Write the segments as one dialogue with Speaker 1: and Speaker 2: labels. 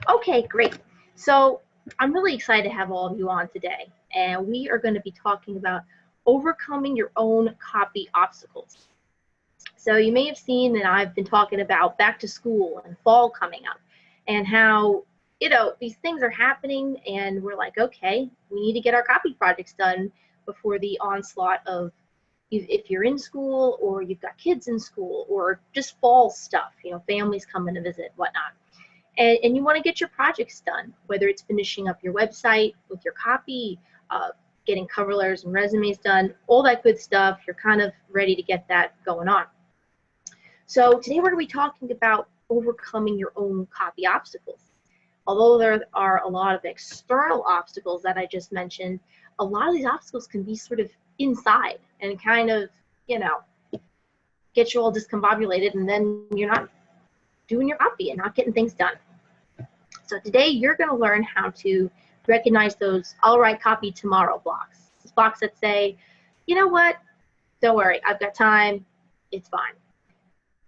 Speaker 1: Okay, great. So I'm really excited to have all of you on today, and we are going to be talking about overcoming your own copy obstacles. So you may have seen that I've been talking about back to school and fall coming up, and how, these things are happening, and we're like, okay, we need to get our copy projects done before the onslaught of, if you're in school or you've got kids in school or just fall stuff, families coming to visit, whatnot. And you want to get your projects done, whether it's finishing up your website with your copy, getting cover letters and resumes done, all that good stuff. You're kind of ready to get that going on. So today we're going to be talking about overcoming your own copy obstacles. Although there are a lot of external obstacles that I just mentioned, a lot of these obstacles can be sort of inside and kind of, get you all discombobulated, and then you're not doing your copy and not getting things done. So today you're going to learn how to recognize those "I'll write copy tomorrow" blocks. Those blocks that say, you know what, don't worry, I've got time, it's fine.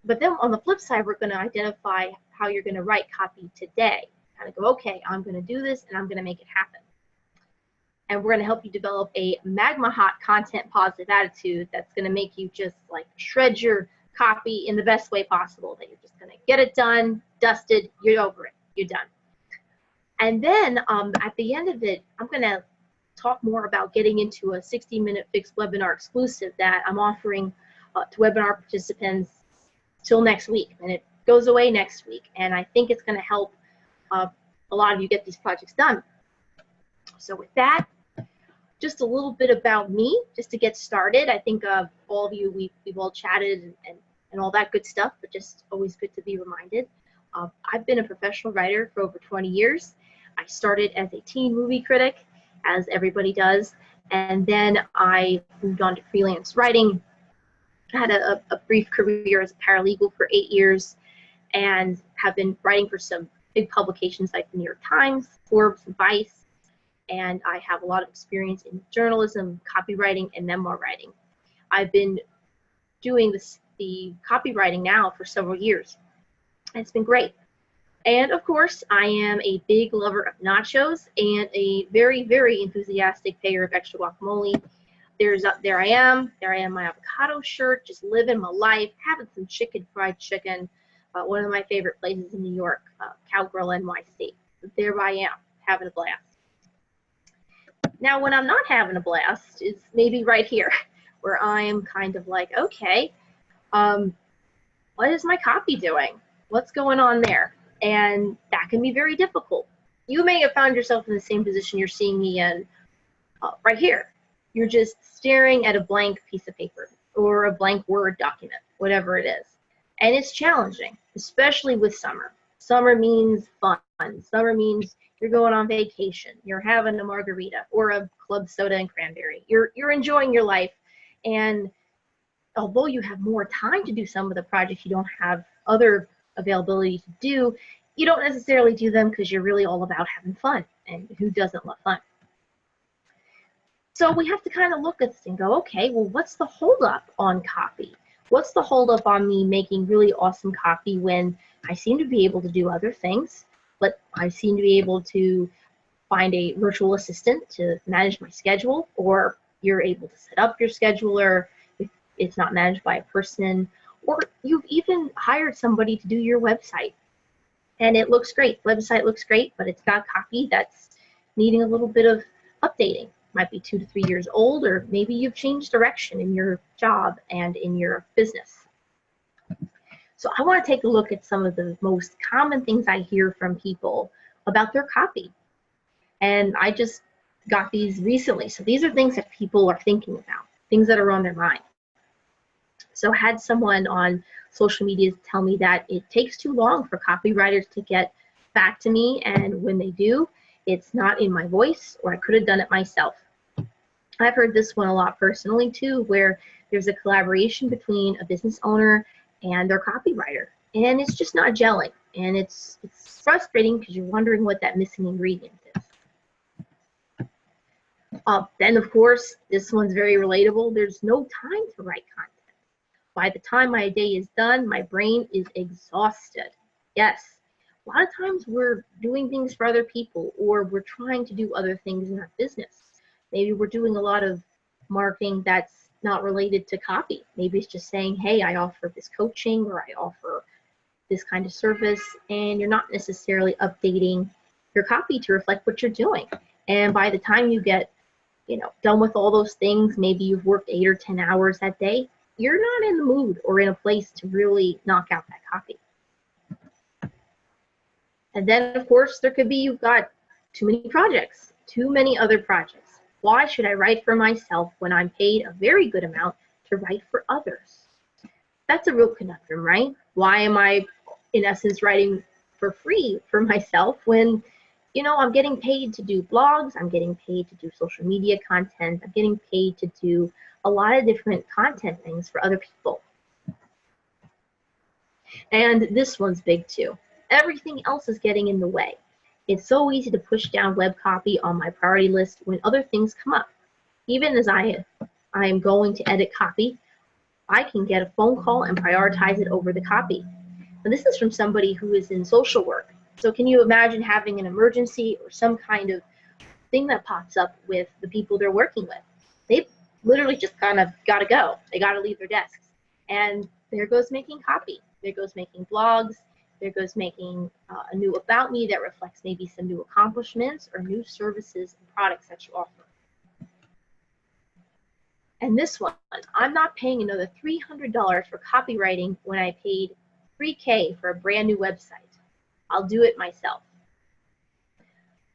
Speaker 1: But then on the flip side, we're going to identify how you're going to write copy today. Kind of go, okay, I'm going to do this and I'm going to make it happen. And we're going to help you develop a magma hot content positive attitude that's going to make you just like shred your copy in the best way possible, that you're just going to get it done, dusted, you're over it, you're done. And then at the end of it, I'm going to talk more about getting into a 60-minute fixed webinar exclusive that I'm offering to webinar participants till next week. And it goes away next week. And I think it's going to help a lot of you get these projects done. So with that, just a little bit about me, just to get started. I think all of you, we've all chatted and all that good stuff, but just always good to be reminded. I've been a professional writer for over 20 years. I started as a teen movie critic, as everybody does, and then I moved on to freelance writing. I had a brief career as a paralegal for 8 years, and have been writing for some big publications like the New York Times, Forbes, and Vice, and I have a lot of experience in journalism, copywriting, and memoir writing. I've been doing the copywriting now for several years, and it's been great. And of course, I am a big lover of nachos and a very, very enthusiastic payer of extra guacamole. There I am in my avocado shirt, just living my life, having some fried chicken, one of my favorite places in New York, Cowgirl NYC. There I am, having a blast. Now, when I'm not having a blast is maybe right here, where I am kind of like, okay, what is my copy doing? What's going on there? And that can be very difficult. You may have found yourself in the same position you're seeing me in right here. You're just staring at a blank piece of paper or a blank Word document, whatever it is. And it's challenging, especially with summer. Summer means fun. Summer means you're going on vacation. You're having a margarita or a club soda and cranberry. You're enjoying your life. And although you have more time to do some of the projects you don't have other availability to do, you don't necessarily do them because you're really all about having fun, and who doesn't love fun? So we have to kind of look at this and go, okay, well, what's the holdup on copy? What's the holdup on me making really awesome copy when I seem to be able to do other things, but I seem to be able to find a virtual assistant to manage my schedule, or you're able to set up your scheduler if it's not managed by a person, or you've even hired somebody to do your website and it looks great. Website looks great, but it's got copy that's needing a little bit of updating. Might be 2 to 3 years old, or maybe you've changed direction in your job and in your business. So I want to take a look at some of the most common things I hear from people about their copy. And I just got these recently. So these are things that people are thinking about, things that are on their mind. So I had someone on social media tell me that it takes too long for copywriters to get back to me, and when they do, it's not in my voice, or I could have done it myself. I've heard this one a lot personally too, where there's a collaboration between a business owner and their copywriter, and it's just not gelling, and it's frustrating because you're wondering what that missing ingredient is. Then of course, this one's very relatable. There's no time to write content. By the time my day is done, my brain is exhausted. Yes, A lot of times we're doing things for other people, or we're trying to do other things in our business. Maybe we're doing a lot of marketing that's not related to copy. Maybe it's just saying, hey, I offer this coaching, or I offer this kind of service, and you're not necessarily updating your copy to reflect what you're doing. And by the time you get, done with all those things, maybe you've worked 8 or 10 hours that day, you're not in the mood or in a place to really knock out that copy. And then, of course, there could be you've got too many projects, too many other projects. Why should I write for myself when I'm paid a very good amount to write for others? That's a real conundrum, right? Why am I, in essence, writing for free for myself when, I'm getting paid to do blogs, I'm getting paid to do social media content, I'm getting paid to do a lot of different content things for other people. And this one's big too. Everything else is getting in the way. It's so easy to push down web copy on my priority list when other things come up. Even as I am going to edit copy, I can get a phone call and prioritize it over the copy. And this is from somebody who is in social work. So can you imagine having an emergency or some kind of thing that pops up with the people they're working with? They literally just kind of got to go. They got to leave their desks. And there goes making copy. There goes making blogs. There goes making a new about me that reflects maybe some new accomplishments or new services and products that you offer. And this one, I'm not paying another $300 for copywriting when I paid $3K for a brand new website. I'll do it myself.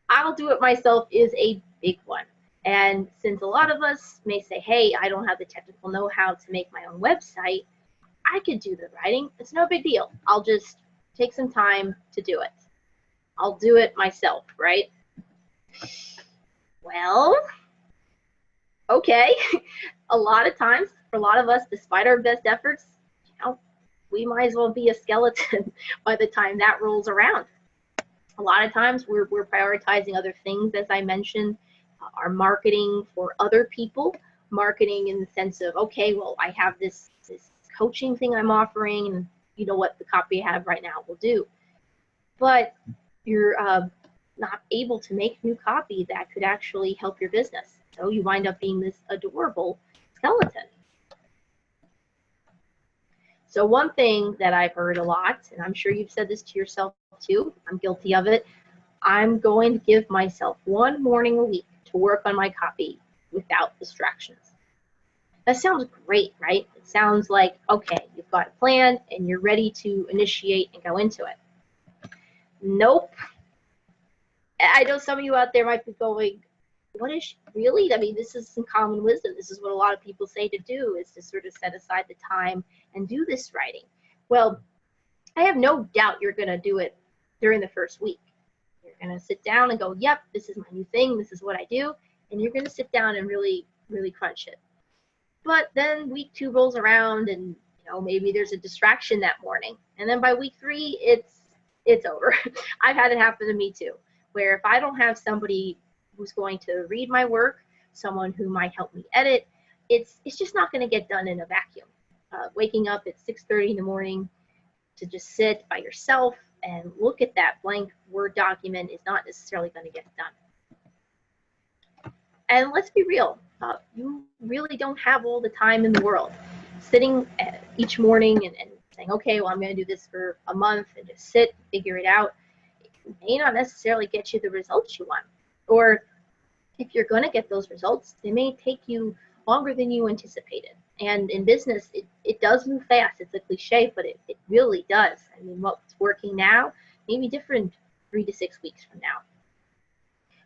Speaker 1: I'll do it myself is a big one. And since a lot of us may say, hey, I don't have the technical know-how to make my own website, I could do the writing. It's no big deal. I'll just take some time to do it. I'll do it myself, right? Well, okay. A lot of times, for a lot of us, despite our best efforts, we might as well be a skeleton by the time that rolls around. A lot of times we're prioritizing other things, as I mentioned, our marketing for other people, marketing in the sense of, okay, well, I have this coaching thing I'm offering, and you know what the copy I have right now will do. But you're not able to make new copy that could actually help your business. So you wind up being this adorable skeleton. So one thing that I've heard a lot, and I'm sure you've said this to yourself too, I'm guilty of it, I'm going to give myself one morning a week to work on my copy without distractions. That sounds great, right? It sounds like, okay, you've got a plan and you're ready to initiate and go into it. Nope. I know some of you out there might be going, what is really? I mean, this is some common wisdom. This is what a lot of people say to do, is to sort of set aside the time and do this writing. Well, I have no doubt you're going to do it during the first week. You're going to sit down and go, yep, this is my new thing. This is what I do. And you're going to sit down and really, really crunch it. But then week 2 rolls around and maybe there's a distraction that morning. And then by week 3, it's over. I've had it happen to me too, where if I don't have somebody who's going to read my work, someone who might help me edit, it's just not going to get done in a vacuum. Waking up at 6:30 in the morning to just sit by yourself and look at that blank Word document is not necessarily going to get it done. And let's be real, you really don't have all the time in the world. Sitting each morning and saying, okay, well, I'm going to do this for a month and just sit, figure it out, it may not necessarily get you the results you want. Or if you're going to get those results, they may take you longer than you anticipated. And in business, it does move fast. It's a cliche, but it really does. I mean, what's working now may be different 3 to 6 weeks from now.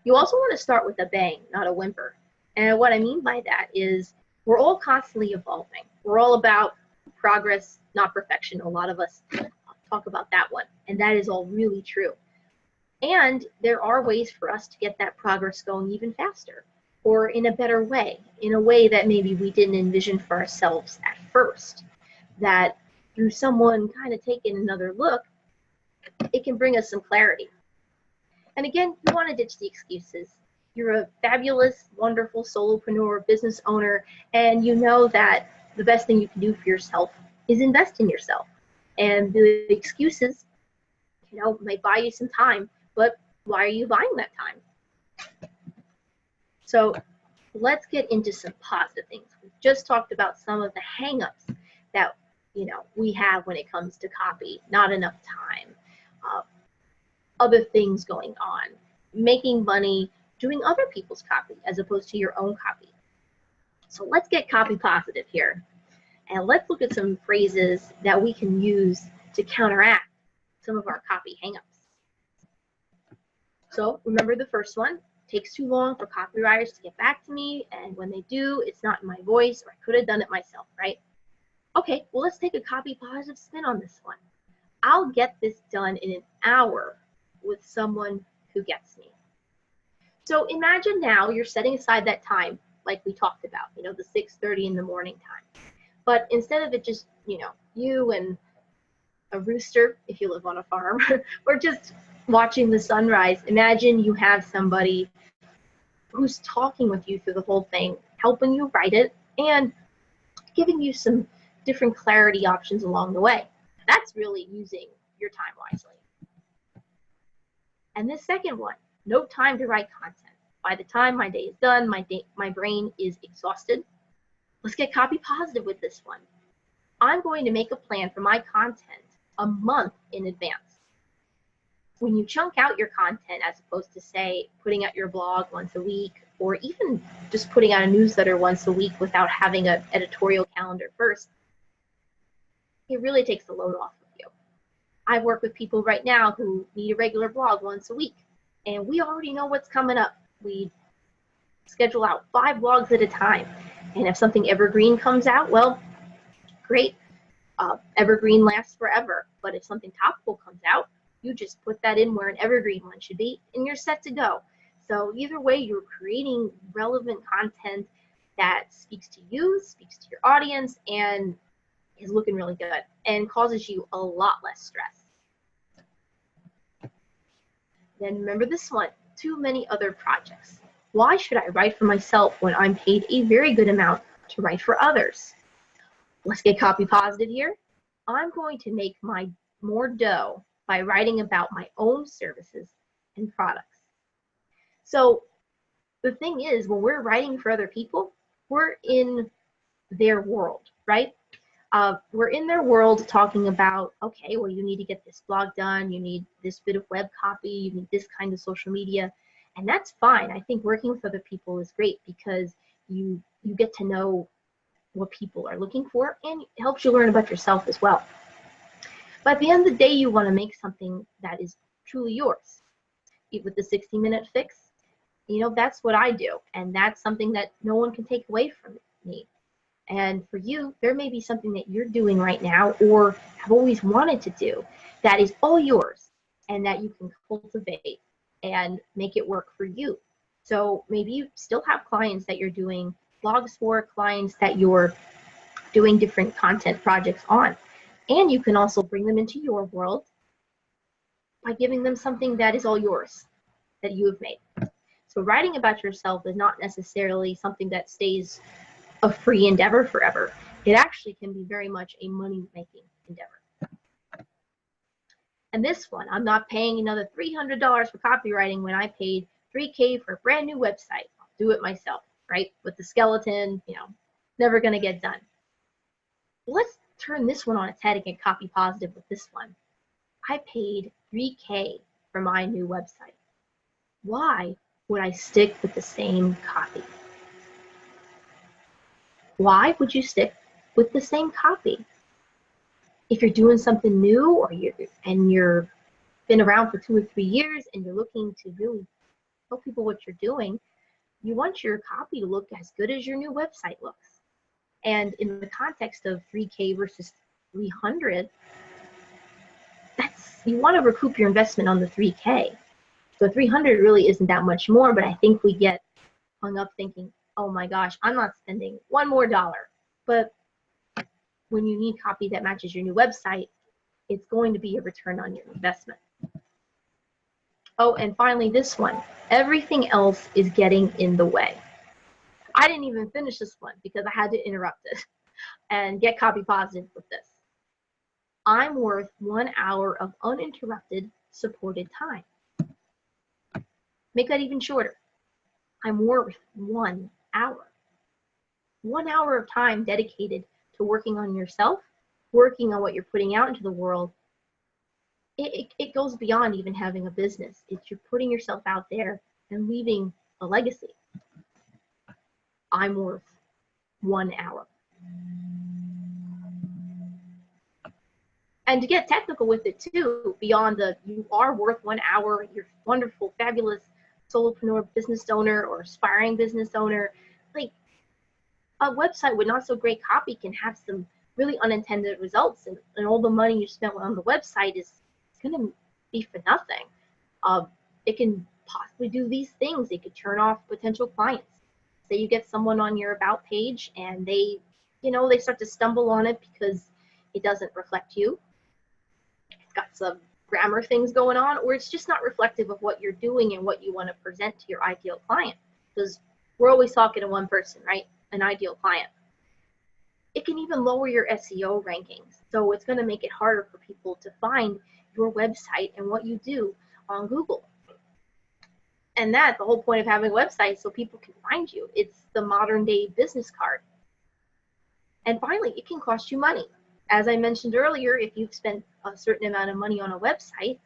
Speaker 1: You also want to start with a bang, not a whimper. And what I mean by that is we're all constantly evolving. We're all about progress, not perfection. A lot of us talk about that one, and that is all really true. And there are ways for us to get that progress going even faster, or in a better way, in a way that maybe we didn't envision for ourselves at first, that through someone kind of taking another look, it can bring us some clarity. And again, you want to ditch the excuses. You're a fabulous, wonderful solopreneur, business owner, and you know that the best thing you can do for yourself is invest in yourself. And the excuses might buy you some time, but why are you buying that time? So let's get into some positive things. We just talked about some of the hangups that we have when it comes to copy. Not enough time, other things going on, making money doing other people's copy as opposed to your own copy. So let's get copy positive here, and let's look at some phrases that we can use to counteract some of our copy hangups. So remember the first one: takes too long for copywriters to get back to me, and when they do, it's not in my voice, or I could have done it myself, right? Okay, well, let's take a copy positive spin on this one. I'll get this done in an hour with someone who gets me. So imagine now you're setting aside that time like we talked about, the 6:30 in the morning time. But instead of it just, you and a rooster, if you live on a farm, or just watching the sunrise, imagine you have somebody who's talking with you through the whole thing, helping you write it, and giving you some different clarity options along the way. That's really using your time wisely. And this second one: no time to write content. By the time my day is done, my brain is exhausted. Let's get copy positive with this one. I'm going to make a plan for my content a month in advance. When you chunk out your content, as opposed to, say, putting out your blog once a week, or even just putting out a newsletter once a week without having an editorial calendar first, it really takes the load off of you. I work with people right now who need a regular blog once a week, and we already know what's coming up. We schedule out 5 blogs at a time, and if something evergreen comes out, well, great. Evergreen lasts forever, but if something topical comes out, you just put that in where an evergreen one should be, and you're set to go. So either way, you're creating relevant content that speaks to you, speaks to your audience, and is looking really good, and causes you a lot less stress. Then remember this one: too many other projects. Why should I write for myself when I'm paid a very good amount to write for others? Let's get copy positive here. I'm going to make more dough by writing about my own services and products. So the thing is, when we're writing for other people, we're in their world, right? We're in their world talking about, okay, well, you need to get this blog done, you need this bit of web copy, you need this kind of social media, and that's fine. I think working with other people is great because you get to know what people are looking for, and it helps you learn about yourself as well. But at the end of the day, you want to make something that is truly yours. With the 60-minute fix, that's what I do, and that's something that no one can take away from me. And for you, there may be something that you're doing right now or have always wanted to do that is all yours and that you can cultivate and make it work for you. So maybe you still have clients that you're doing blogs for, clients that you're doing different content projects on. And you can also bring them into your world by giving them something that is all yours, that you have made. So writing about yourself is not necessarily something that stays a free endeavor forever. It actually can be very much a money-making endeavor. And this one: I'm not paying another $300 for copywriting when I paid $3K for a brand new website. I'll do it myself, right? With the skeleton, never gonna get done. Let's turn this one on its head and get copy positive with this one. I paid $3K for my new website. Why would I stick with the same copy? Why would you stick with the same copy? If you're doing something new, or you're been around for 2 or 3 years and you're looking to really tell people what you're doing, you want your copy to look as good as your new website looks. And in the context of 3K versus 300, you want to recoup your investment on the 3K. So 300 really isn't that much more, but I think we get hung up thinking, oh my gosh, I'm not spending $1 more. But when you need copy that matches your new website, it's going to be a return on your investment. Oh, and finally this one: everything else is getting in the way. I didn't even finish this one because I had to interrupt it and get copy positive with this. I'm worth 1 hour of uninterrupted supported time. Make that even shorter. I'm worth 1 hour. 1 hour of time dedicated to working on yourself, working on what you're putting out into the world. It goes beyond even having a business. It's you're putting yourself out there and leaving a legacy. I'm worth 1 hour. And to get technical with it too, beyond the you are worth 1 hour, you're wonderful, fabulous solopreneur business owner or aspiring business owner, like a website with not so great copy can have some really unintended results, and all the money you spent on the website is going to be for nothing. It can possibly do these things. It could turn off potential clients. Say you get someone on your about page and they start to stumble on it because it doesn't reflect you. It's got some grammar things going on, or it's just not reflective of what you're doing and what you want to present to your ideal client. Because we're always talking to one person, right? An ideal client. It can even lower your SEO rankings. So it's going to make it harder for people to find your website and what you do on Google. And that's the whole point of having a website, so people can find you. It's the modern day business card. And finally, it can cost you money. As I mentioned earlier, if you've spent a certain amount of money on a website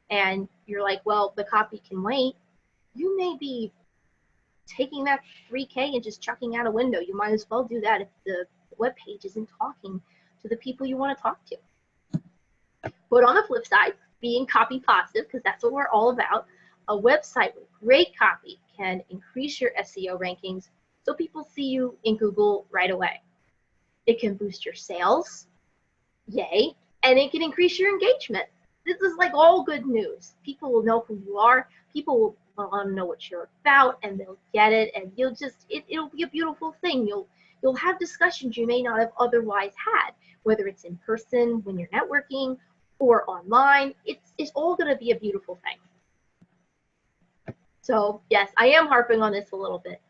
Speaker 1: and you're like, well, the copy can wait, you may be taking that $3K and just chucking out a window. You might as well do that if the web page isn't talking to the people you want to talk to. But on the flip side, being copy positive, because that's what we're all about, a website with great copy can increase your SEO rankings so people see you in Google right away. It can boost your sales, yay, and it can increase your engagement. This is like all good news. People will know who you are. People will want to know what you're about, and they'll get it, and it'll be a beautiful thing. You'll have discussions you may not have otherwise had, whether it's in person when you're networking or online. It's all going to be a beautiful thing. So yes, I am harping on this a little bit.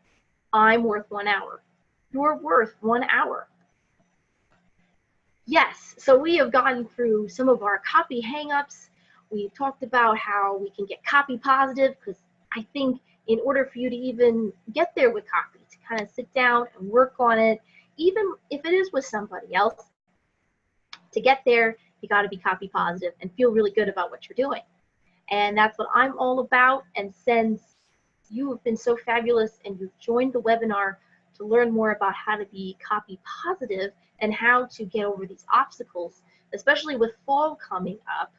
Speaker 1: I'm worth 1 hour. You're worth 1 hour. Yes, so we have gone through some of our copy hangups. We've talked about how we can get copy positive, because I think in order for you to even get there with copy, to kind of sit down and work on it, even if it is with somebody else, to get there, you got to be copy positive and feel really good about what you're doing. And that's what I'm all about. And since you have been so fabulous and you've joined the webinar to learn more about how to be copy positive and how to get over these obstacles, especially with fall coming up,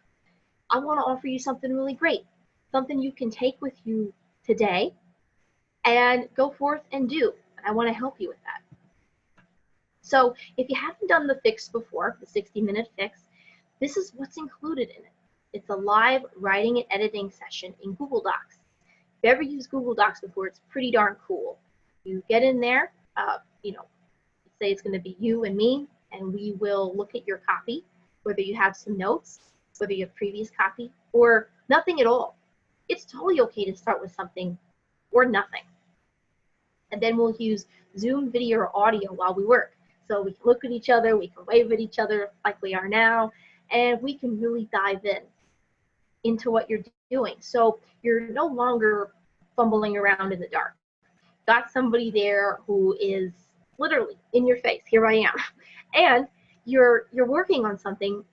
Speaker 1: I want to offer you something really great, something you can take with you today and go forth and do. I want to help you with that. So if you haven't done the fix before, the 60-minute fix, this is what's included in it. It's a live writing and editing session in Google Docs. If you ever used Google Docs before, it's pretty darn cool. You get in there, say it's going to be you and me, and we will look at your copy, whether you have some notes, whether you have previous copy, or nothing at all. It's totally okay to start with something or nothing. And then we'll use Zoom video or audio while we work. So we can look at each other, we can wave at each other like we are now, and we can really dive into what you're doing. So you're no longer fumbling around in the dark. Got somebody there who is literally in your face. Here I am. And you're working on something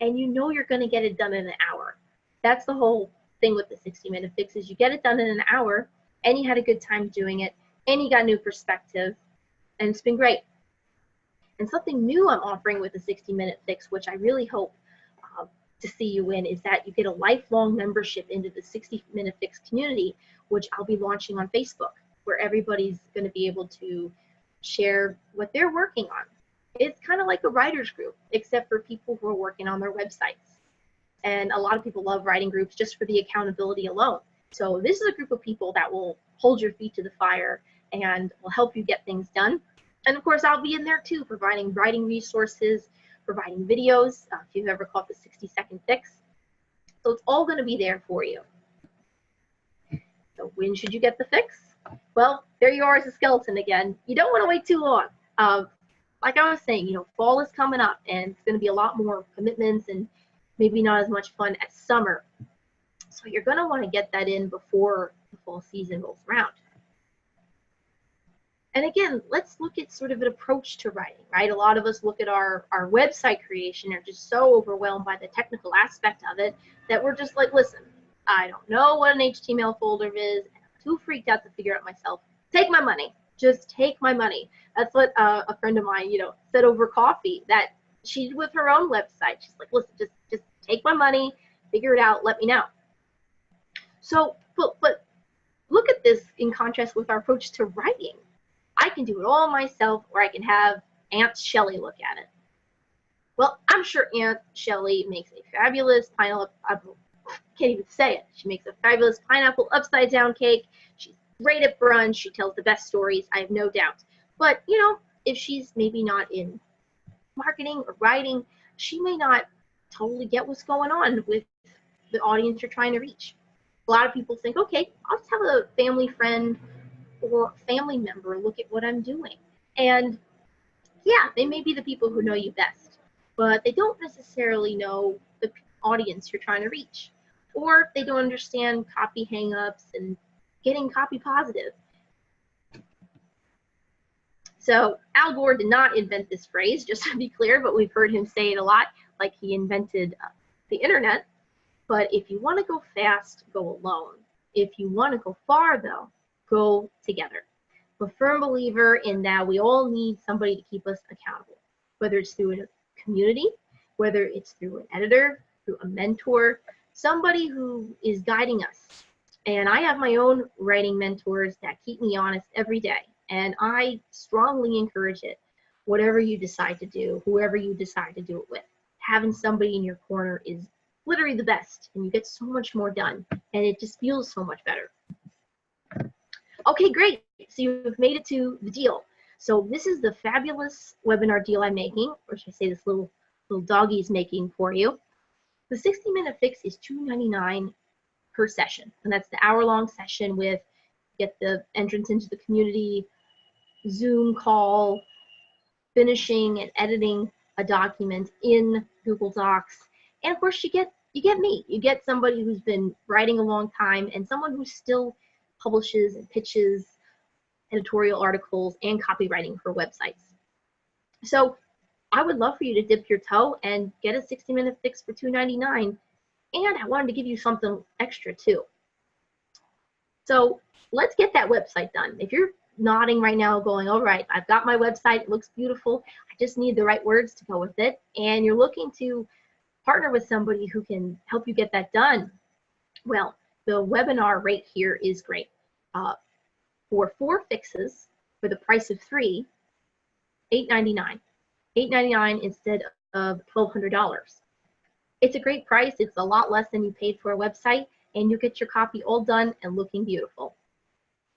Speaker 1: and you know you're going to get it done in an hour. That's the whole thing with the 60-minute fix, is you get it done in an hour and you had a good time doing it and you got new perspective, and it's been great. And something new I'm offering with the 60-minute fix, which I really hope to see you in, is that you get a lifelong membership into the 60-minute fix community, which I'll be launching on Facebook, where everybody's going to be able to share what they're working on. It's kind of like a writer's group, except for people who are working on their websites. And a lot of people love writing groups just for the accountability alone. So this is a group of people that will hold your feet to the fire and will help you get things done. And of course, I'll be in there too, providing writing resources, providing videos, if you've ever caught the 60-second fix. So it's all going to be there for you. So when should you get the fix? Well, there you are as a skeleton again. You don't want to wait too long. Like I was saying, fall is coming up and it's going to be a lot more commitments and maybe not as much fun as summer. So you're going to want to get that in before the fall season rolls around. And again, let's look at sort of an approach to writing, right? A lot of us look at our website creation and are just so overwhelmed by the technical aspect of it that we're just like, listen, I don't know what an HTML folder is, and I'm too freaked out to figure out myself. Take my money. Just take my money. That's what a friend of mine, said over coffee, that she's with her own website. She's like, listen, just take my money, figure it out, let me know. So, but look at this in contrast with our approach to writing. I can do it all myself, or I can have Aunt Shelley look at it. Well, I'm sure Aunt Shelley makes a fabulous pineapple, I can't even say it. She makes a fabulous pineapple upside down cake. She's great at brunch. She tells the best stories, I have no doubt. But, if she's maybe not in marketing or writing, she may not totally get what's going on with the audience you're trying to reach. A lot of people think, okay, I'll just have a family friend or family member look at what I'm doing. And yeah, they may be the people who know you best, but they don't necessarily know the audience you're trying to reach, or they don't understand copy hangups and getting copy positive. So Al Gore did not invent this phrase, just to be clear, but we've heard him say it a lot, like he invented the internet. But if you want to go fast, go alone. If you want to go far, though, go together. I'm a firm believer in that we all need somebody to keep us accountable, whether it's through a community, whether it's through an editor, through a mentor, somebody who is guiding us. And I have my own writing mentors that keep me honest every day, and I strongly encourage it. Whatever you decide to do, whoever you decide to do it with, having somebody in your corner is literally the best, and you get so much more done, and it just feels so much better. Okay, great. So you've made it to the deal. So this is the fabulous webinar deal I'm making, or should I say this little doggie's making for you. The 60-minute fix is $2.99 per session, and that's the hour-long session with get the entrance into the community, Zoom call, finishing and editing a document in Google Docs, and of course you get me. You get somebody who's been writing a long time and someone who still publishes and pitches editorial articles and copywriting for websites. So I would love for you to dip your toe and get a 60-minute fix for $2.99, and I wanted to give you something extra too. So let's get that website done. If you're nodding right now going, all right, I've got my website, it looks beautiful, I just need the right words to go with it, and you're looking to partner with somebody who can help you get that done, well, the webinar rate here is great. For 4 fixes, for the price of 3, $8.99. $8.99 instead of $1,200. It's a great price. It's a lot less than you paid for a website, and you get your copy all done and looking beautiful.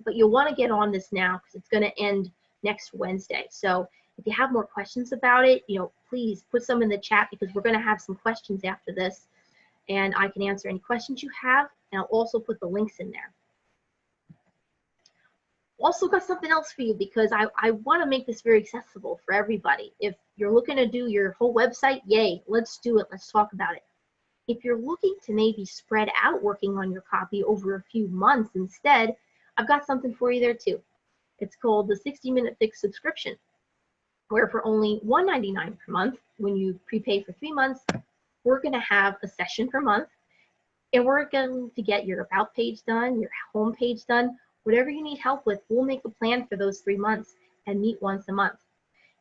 Speaker 1: But you'll want to get on this now because it's going to end next Wednesday. So if you have more questions about it, please put some in the chat, because we're going to have some questions after this, and I can answer any questions you have, and I'll also put the links in there. Also got something else for you, because I want to make this very accessible for everybody. If you're looking to do your whole website, yay, let's do it. Let's talk about it. If you're looking to maybe spread out working on your copy over a few months instead, I've got something for you there too. It's called the 60-minute fix subscription, where for only $1.99 per month, when you prepay for 3 months, we're going to have a session per month, and we're going to get your about page done, your home page done, whatever you need help with. We'll make a plan for those 3 months and meet once a month.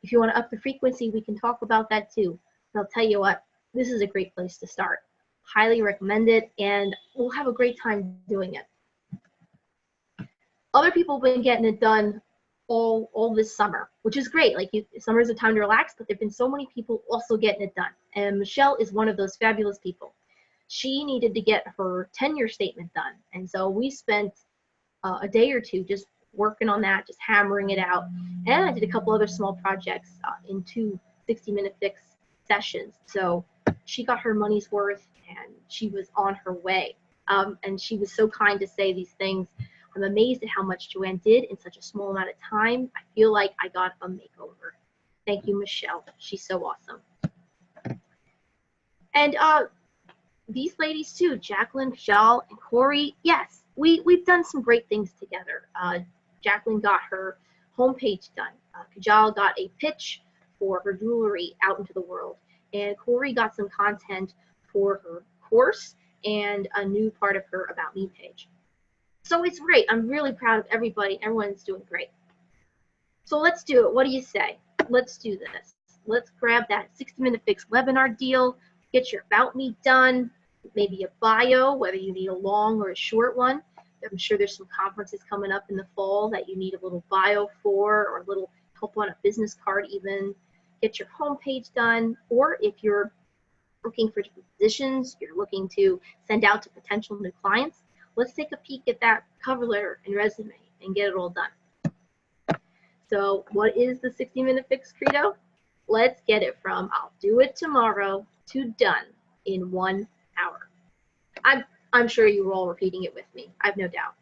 Speaker 1: If you want to up the frequency, we can talk about that too. And I'll tell you what, this is a great place to start. Highly recommend it, and we'll have a great time doing it. Other people have been getting it done all this summer, which is great. Like, summer is a time to relax, but there've been so many people also getting it done. And Michelle is one of those fabulous people. She needed to get her tenure statement done, and so we spent a day or two just working on that, just hammering it out. And I did a couple other small projects in 2 60-minute fix sessions. So she got her money's worth, and she was on her way. And she was so kind to say these things. I'm amazed at how much Joanne did in such a small amount of time. I feel like I got a makeover. Thank you, Michelle. She's so awesome. And these ladies too, Jacqueline, Kajal, and Corey, yes, we've done some great things together. Jacqueline got her homepage done. Kajal got a pitch for her jewelry out into the world. And Corey got some content for her course and a new part of her About Me page. So it's great. I'm really proud of everybody. Everyone's doing great. So let's do it. What do you say? Let's do this. Let's grab that 60-minute fix webinar deal, get your About Me done, maybe a bio, whether you need a long or a short one. I'm sure there's some conferences coming up in the fall that you need a little bio for, or a little help on a business card even. Get your homepage done, or if you're looking for different positions, you're looking to send out to potential new clients, let's take a peek at that cover letter and resume and get it all done. So what is the 60-minute fix credo? Let's get it from I'll do it tomorrow to done in 1 hour. I'm sure you were all repeating it with me. I have no doubt.